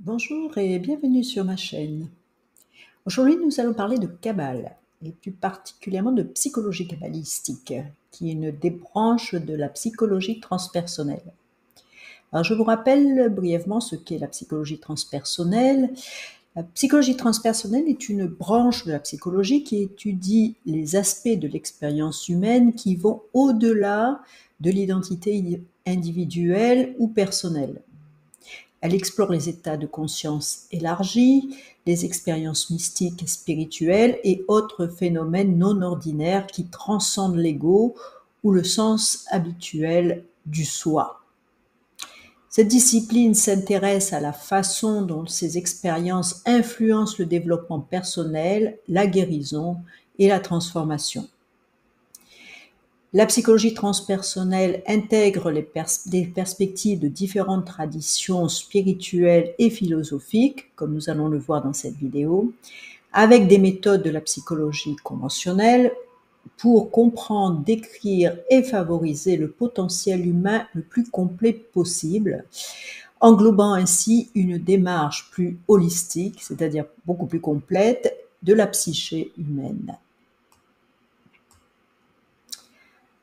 Bonjour et bienvenue sur ma chaîne. Aujourd'hui, nous allons parler de Kabbale, et plus particulièrement de psychologie kabbalistique, qui est une des branches de la psychologie transpersonnelle. Alors, je vous rappelle brièvement ce qu'est la psychologie transpersonnelle. La psychologie transpersonnelle est une branche de la psychologie qui étudie les aspects de l'expérience humaine qui vont au-delà de l'identité individuelle ou personnelle. Elle explore les états de conscience élargis, les expériences mystiques et spirituelles et autres phénomènes non ordinaires qui transcendent l'ego ou le sens habituel du soi. Cette discipline s'intéresse à la façon dont ces expériences influencent le développement personnel, la guérison et la transformation. La psychologie transpersonnelle intègre des perspectives de différentes traditions spirituelles et philosophiques, comme nous allons le voir dans cette vidéo, avec des méthodes de la psychologie conventionnelle pour comprendre, décrire et favoriser le potentiel humain le plus complet possible, englobant ainsi une démarche plus holistique, c'est-à-dire beaucoup plus complète, de la psyché humaine.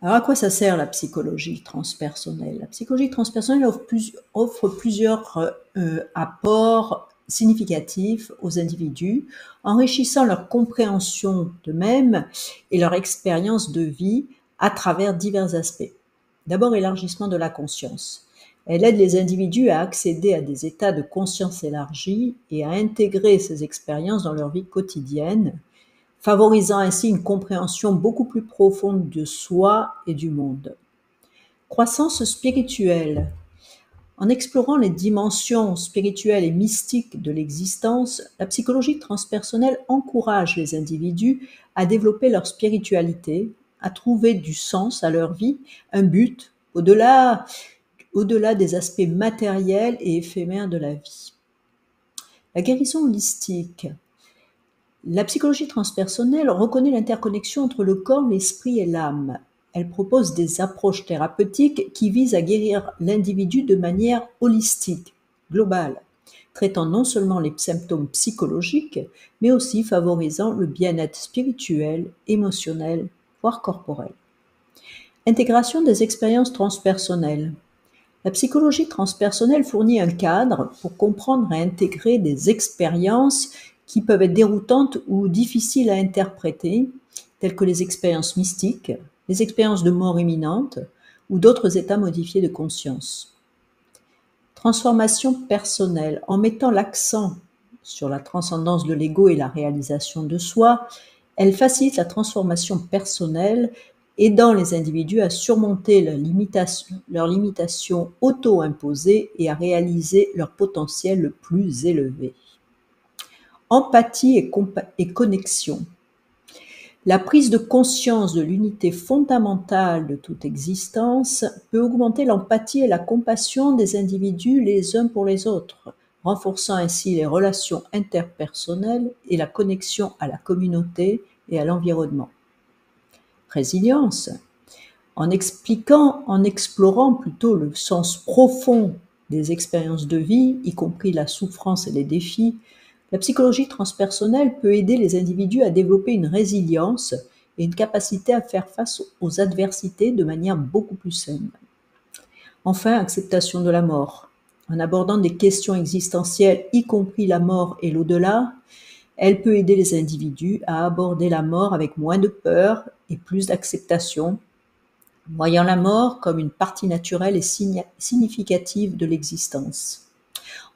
Alors, à quoi ça sert la psychologie transpersonnelle? La psychologie transpersonnelle offre plusieurs apports significatifs aux individus, enrichissant leur compréhension d'eux-mêmes et leur expérience de vie à travers divers aspects. D'abord, élargissement de la conscience. Elle aide les individus à accéder à des états de conscience élargis et à intégrer ces expériences dans leur vie quotidienne, favorisant ainsi une compréhension beaucoup plus profonde de soi et du monde. Croissance spirituelle. En explorant les dimensions spirituelles et mystiques de l'existence, la psychologie transpersonnelle encourage les individus à développer leur spiritualité, à trouver du sens à leur vie, un but au-delà des aspects matériels et éphémères de la vie. La guérison holistique. La psychologie transpersonnelle reconnaît l'interconnexion entre le corps, l'esprit et l'âme. Elle propose des approches thérapeutiques qui visent à guérir l'individu de manière holistique, globale, traitant non seulement les symptômes psychologiques, mais aussi favorisant le bien-être spirituel, émotionnel, voire corporel. Intégration des expériences transpersonnelles. La psychologie transpersonnelle fournit un cadre pour comprendre et intégrer des expériences qui peuvent être déroutantes ou difficiles à interpréter, telles que les expériences mystiques, les expériences de mort imminente ou d'autres états modifiés de conscience. Transformation personnelle. En mettant l'accent sur la transcendance de l'ego et la réalisation de soi, elle facilite la transformation personnelle, aidant les individus à surmonter leurs limitations auto-imposées et à réaliser leur potentiel le plus élevé. Empathie et connexion. La prise de conscience de l'unité fondamentale de toute existence peut augmenter l'empathie et la compassion des individus les uns pour les autres, renforçant ainsi les relations interpersonnelles et la connexion à la communauté et à l'environnement. Résilience. En explorant plutôt le sens profond des expériences de vie, y compris la souffrance et les défis, la psychologie transpersonnelle peut aider les individus à développer une résilience et une capacité à faire face aux adversités de manière beaucoup plus saine. Enfin, acceptation de la mort. En abordant des questions existentielles, y compris la mort et l'au-delà, elle peut aider les individus à aborder la mort avec moins de peur et plus d'acceptation, voyant la mort comme une partie naturelle et significative de l'existence.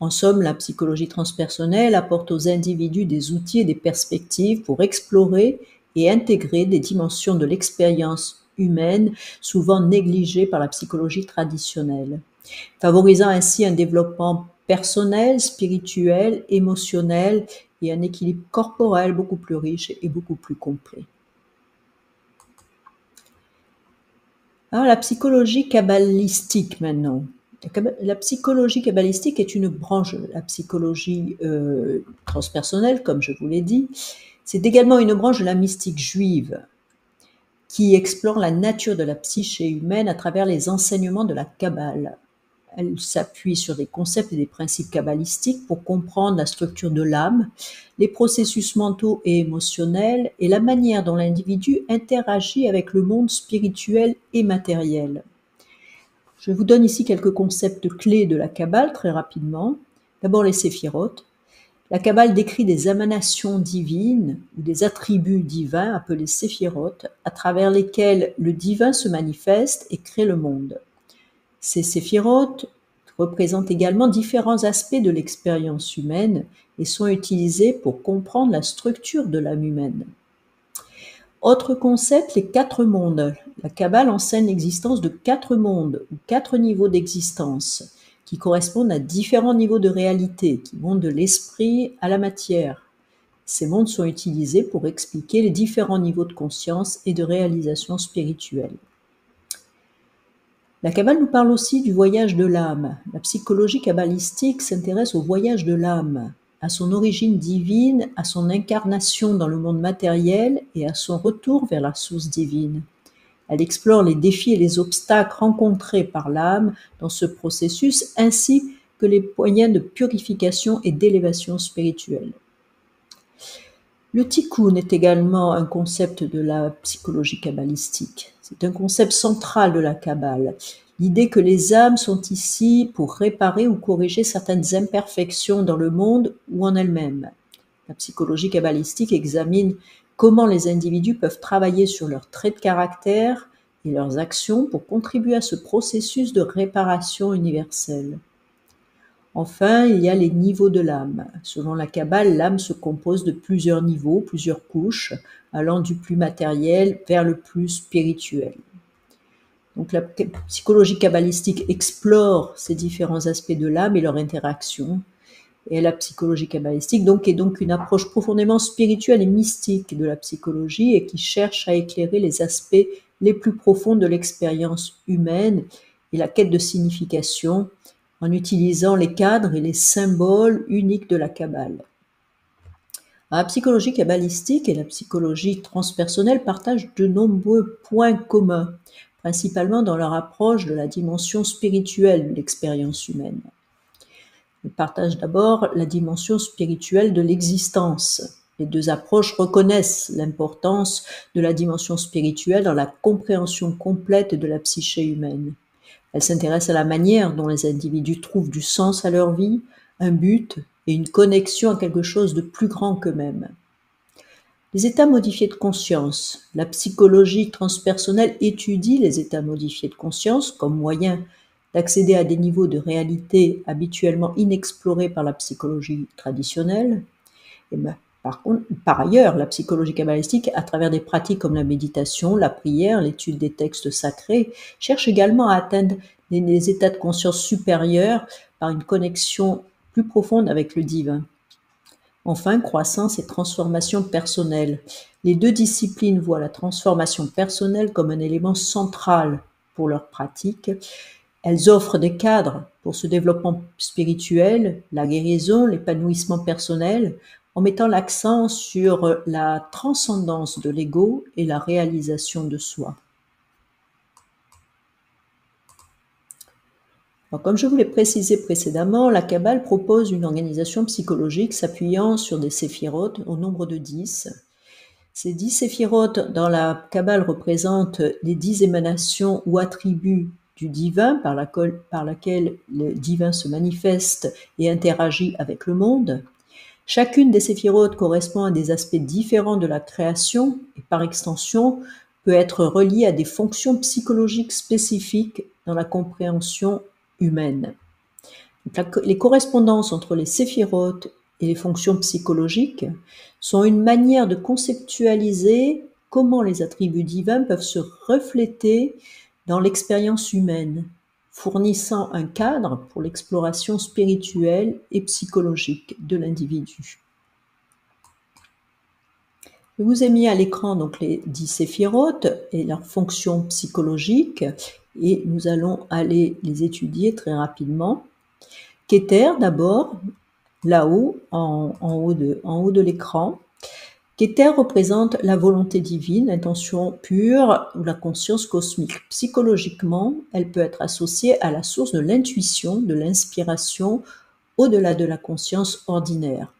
En somme, la psychologie transpersonnelle apporte aux individus des outils et des perspectives pour explorer et intégrer des dimensions de l'expérience humaine souvent négligées par la psychologie traditionnelle, favorisant ainsi un développement personnel, spirituel, émotionnel et un équilibre corporel beaucoup plus riche et beaucoup plus complet. Alors, la psychologie kabbalistique maintenant. La psychologie kabbalistique est une branche de la psychologie transpersonnelle, comme je vous l'ai dit. C'est également une branche de la mystique juive qui explore la nature de la psyché humaine à travers les enseignements de la Kabbale. Elle s'appuie sur des concepts et des principes kabbalistiques pour comprendre la structure de l'âme, les processus mentaux et émotionnels et la manière dont l'individu interagit avec le monde spirituel et matériel. Je vous donne ici quelques concepts clés de la Kabbale très rapidement. D'abord les séphirotes. La Kabbale décrit des émanations divines ou des attributs divins appelés séphirotes à travers lesquels le divin se manifeste et crée le monde. Ces séphirotes représentent également différents aspects de l'expérience humaine et sont utilisés pour comprendre la structure de l'âme humaine. Autre concept, les 4 mondes. La Kabbale enseigne l'existence de 4 mondes ou 4 niveaux d'existence qui correspondent à différents niveaux de réalité, qui vont de l'esprit à la matière. Ces mondes sont utilisés pour expliquer les différents niveaux de conscience et de réalisation spirituelle. La Kabbale nous parle aussi du voyage de l'âme. La psychologie kabbalistique s'intéresse au voyage de l'âme, à son origine divine, à son incarnation dans le monde matériel et à son retour vers la source divine. Elle explore les défis et les obstacles rencontrés par l'âme dans ce processus, ainsi que les moyens de purification et d'élévation spirituelle. Le tikkun est également un concept de la psychologie kabbalistique. C'est un concept central de la Kabbale. L'idée que les âmes sont ici pour réparer ou corriger certaines imperfections dans le monde ou en elles-mêmes. La psychologie kabbalistique examine comment les individus peuvent travailler sur leurs traits de caractère et leurs actions pour contribuer à ce processus de réparation universelle. Enfin, il y a les niveaux de l'âme. Selon la Kabbale, l'âme se compose de plusieurs niveaux, plusieurs couches, allant du plus matériel vers le plus spirituel. Donc la psychologie kabbalistique explore ces différents aspects de l'âme et leur interaction. Et la psychologie kabbalistique est donc une approche profondément spirituelle et mystique de la psychologie et qui cherche à éclairer les aspects les plus profonds de l'expérience humaine et la quête de signification en utilisant les cadres et les symboles uniques de la Kabbale. La psychologie kabbalistique et la psychologie transpersonnelle partagent de nombreux points communs, principalement dans leur approche de la dimension spirituelle de l'expérience humaine. Ils partagent d'abord la dimension spirituelle de l'existence. Les deux approches reconnaissent l'importance de la dimension spirituelle dans la compréhension complète de la psyché humaine. Elles s'intéressent à la manière dont les individus trouvent du sens à leur vie, un but et une connexion à quelque chose de plus grand qu'eux-mêmes. Les états modifiés de conscience. La psychologie transpersonnelle étudie les états modifiés de conscience comme moyen d'accéder à des niveaux de réalité habituellement inexplorés par la psychologie traditionnelle. Par ailleurs, la psychologie kabbalistique, à travers des pratiques comme la méditation, la prière, l'étude des textes sacrés, cherche également à atteindre des états de conscience supérieurs par une connexion plus profonde avec le divin. Enfin, croissance et transformation personnelle. Les deux disciplines voient la transformation personnelle comme un élément central pour leur pratique. Elles offrent des cadres pour ce développement spirituel, la guérison, l'épanouissement personnel, en mettant l'accent sur la transcendance de l'ego et la réalisation de soi. Alors, comme je vous l'ai précisé précédemment, la Kabbale propose une organisation psychologique s'appuyant sur des séphirotes au nombre de 10. Ces 10 séphirotes dans la Kabbale représentent les 10 émanations ou attributs du divin par laquelle le divin se manifeste et interagit avec le monde. Chacune des séphirotes correspond à des aspects différents de la création et par extension peut être reliée à des fonctions psychologiques spécifiques dans la compréhension humaine. Donc, les correspondances entre les séphirotes et les fonctions psychologiques sont une manière de conceptualiser comment les attributs divins peuvent se refléter dans l'expérience humaine, fournissant un cadre pour l'exploration spirituelle et psychologique de l'individu. Je vous ai mis à l'écran donc les 10 séphirotes et leurs fonctions psychologiques et nous allons aller les étudier très rapidement. Keter d'abord, là-haut, en haut de l'écran. Keter représente la volonté divine, l'intention pure ou la conscience cosmique. Psychologiquement, elle peut être associée à la source de l'intuition, de l'inspiration, au-delà de la conscience ordinaire.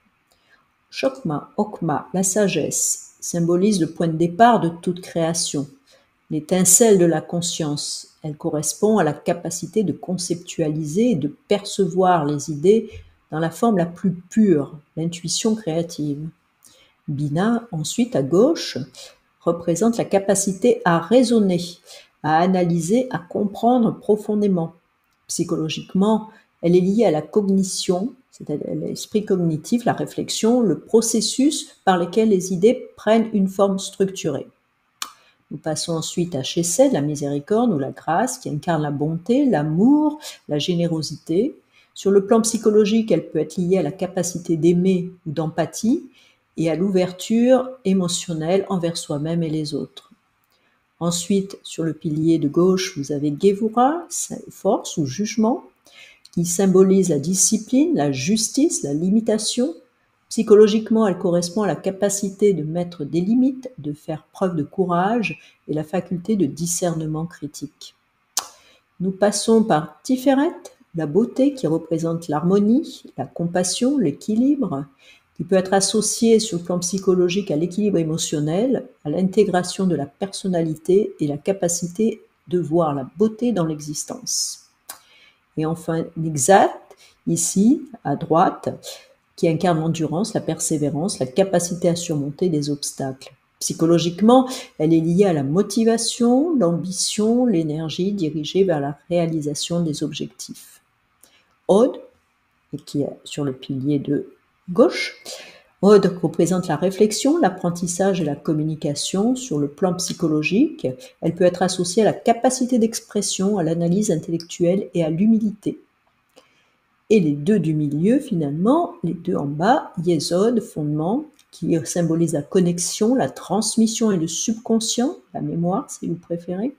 Chokma, Okma, la sagesse, symbolise le point de départ de toute création, l'étincelle de la conscience. Elle correspond à la capacité de conceptualiser et de percevoir les idées dans la forme la plus pure, l'intuition créative. Bina, ensuite, à gauche, représente la capacité à raisonner, à analyser, à comprendre profondément. Psychologiquement, elle est liée à la cognition, c'est-à-dire l'esprit cognitif, la réflexion, le processus par lequel les idées prennent une forme structurée. Nous passons ensuite à Chesed, la miséricorde ou la grâce, qui incarne la bonté, l'amour, la générosité. Sur le plan psychologique, elle peut être liée à la capacité d'aimer ou d'empathie et à l'ouverture émotionnelle envers soi-même et les autres. Ensuite, sur le pilier de gauche, vous avez Gevura, force ou jugement, qui symbolise la discipline, la justice, la limitation. Psychologiquement, elle correspond à la capacité de mettre des limites, de faire preuve de courage et la faculté de discernement critique. Nous passons par Tiferet, la beauté qui représente l'harmonie, la compassion, l'équilibre, qui peut être associé sur le plan psychologique à l'équilibre émotionnel, à l'intégration de la personnalité et la capacité de voir la beauté dans l'existence. Et enfin, Nixat, ici, à droite, qui incarne l'endurance, la persévérance, la capacité à surmonter des obstacles. Psychologiquement, elle est liée à la motivation, l'ambition, l'énergie dirigée vers la réalisation des objectifs. Od, qui est sur le pilier de gauche, Od représente la réflexion, l'apprentissage et la communication sur le plan psychologique. Elle peut être associée à la capacité d'expression, à l'analyse intellectuelle et à l'humilité. Et les deux du milieu, finalement, les deux en bas, Yesod, fondement, qui symbolise la connexion, la transmission et le subconscient, la mémoire si vous préférez.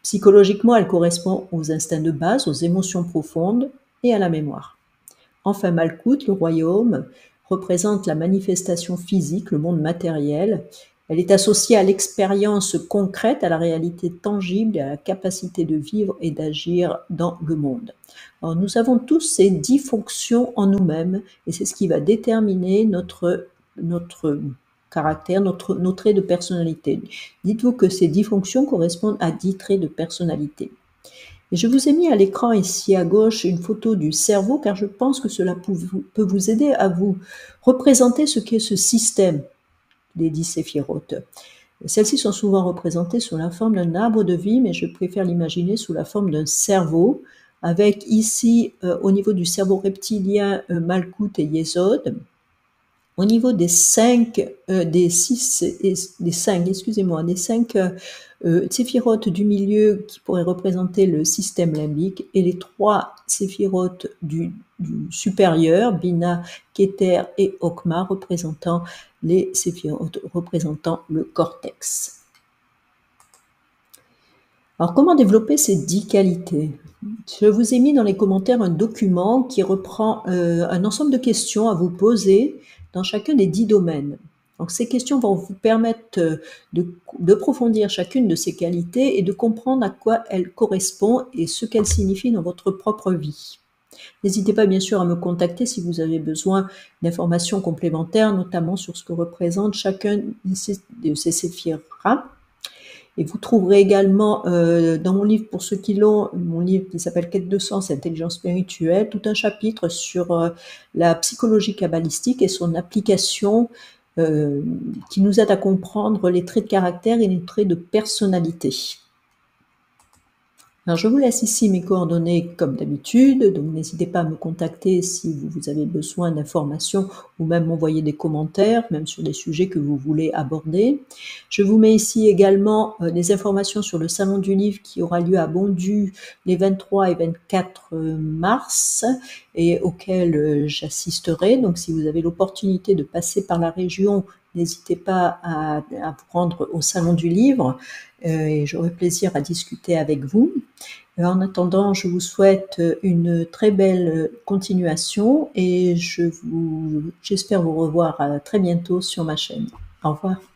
Psychologiquement, elle correspond aux instincts de base, aux émotions profondes et à la mémoire. Enfin, Malkout, le royaume, représente la manifestation physique, le monde matériel. Elle est associée à l'expérience concrète, à la réalité tangible et à la capacité de vivre et d'agir dans le monde. Alors, nous avons tous ces 10 fonctions en nous-mêmes et c'est ce qui va déterminer notre caractère, nos traits de personnalité. Dites-vous que ces 10 fonctions correspondent à 10 traits de personnalité. Et je vous ai mis à l'écran ici à gauche une photo du cerveau car je pense que cela peut vous aider à vous représenter ce qu'est ce système des 10 séphirotes. Celles-ci sont souvent représentées sous la forme d'un arbre de vie, mais je préfère l'imaginer sous la forme d'un cerveau, avec ici, au niveau du cerveau reptilien, Malkout et Yesod. Au niveau des 5 séphirotes du milieu qui pourraient représenter le système limbique et les 3 séphirotes du supérieur, Bina, Keter et Okma, représentant les séphirotes représentant le cortex. Alors, comment développer ces 10 qualités? Je vous ai mis dans les commentaires un document qui reprend un ensemble de questions à vous poser dans chacun des 10 domaines. Donc, ces questions vont vous permettre d'approfondir chacune de ces qualités et de comprendre à quoi elles correspondent et ce qu'elles signifient dans votre propre vie. N'hésitez pas bien sûr à me contacter si vous avez besoin d'informations complémentaires, notamment sur ce que représente chacun de ces séphirotes. Et vous trouverez également dans mon livre, pour ceux qui l'ont, mon livre qui s'appelle Quête de sens et intelligence spirituelle, tout un chapitre sur la psychologie kabbalistique et son application qui nous aide à comprendre les traits de caractère et les traits de personnalité. Alors, je vous laisse ici mes coordonnées comme d'habitude, donc n'hésitez pas à me contacter si vous avez besoin d'informations ou même m'envoyer des commentaires, même sur des sujets que vous voulez aborder. Je vous mets ici également des informations sur le Salon du Livre qui aura lieu à Bondu les 23 et 24 mars et auquel j'assisterai. Donc, si vous avez l'opportunité de passer par la région, n'hésitez pas à vous rendre au Salon du Livre et j'aurai plaisir à discuter avec vous. En attendant, je vous souhaite une très belle continuation et j'espère vous revoir très bientôt sur ma chaîne. Au revoir.